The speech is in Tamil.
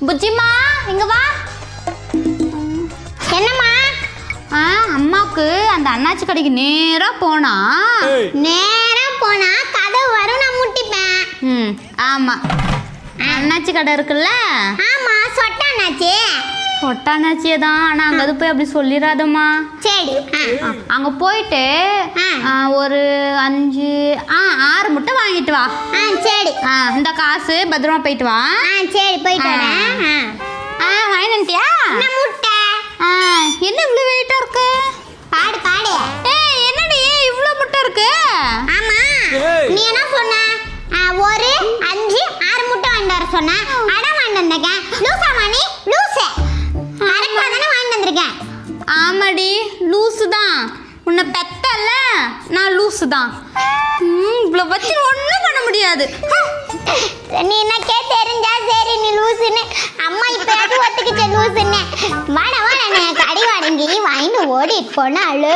புஜ்ஜிமா இங்க வா. என்னம்மா? அம்மாவுக்கு அந்த அண்ணாச்சி கடைக்கு நேரா போனா கதவு வரும், நான் முட்டிப்பேன். ஆமா, அண்ணாச்சி கடை இருக்குல்ல? ஆமா, சொட்ட அண்ணாச்சி. சொட்ட அண்ணாச்சியே தான். ஆனா அங்க அது போய் அப்படி சொல்லிடாதம்மா. சரி. அங்க போயிட்டு ஒரு 6 முட்டை வாங்கிட்டு வா. சரி. இந்த காசு பத்திரமா போயிட்டு வா. சரி, போயிட்டு வரேன். வாங்கிட்டியா? முட்டை என்ன இவ்வளோ வெயிட்டா இருக்கு? பாடு பாடு. என்னடி இவ்வளோ முட்டை இருக்கு? ஆமா, நீ என்ன சொன்ன? ஒரு 5 6 முட்டை வாங்கிட்டு வர சொன்ன. அடம் வாங்கிட்டு வந்திருக்கேன். லூசாமா நீ? லூசு. கரெக்டா தானே வாங்கிட்டு வந்திருக்கேன். ஆமாடி, லூசு தான். உன்னை பெத்தல்ல, நான் லூசு தான். இவ்வளோ வச்சு ஒன்றும் பண்ண முடியாது. நீ என்னக்கே தெரிஞ்சா சரி நீ லூசுன்னு. அம்மா இப்பயாச்சும் ஒத்துக்கிச்ச லூசுன்னு. வாட வாட கடி வாடங்கி வாங்கிட்டு ஓடிட்டு போனாலு.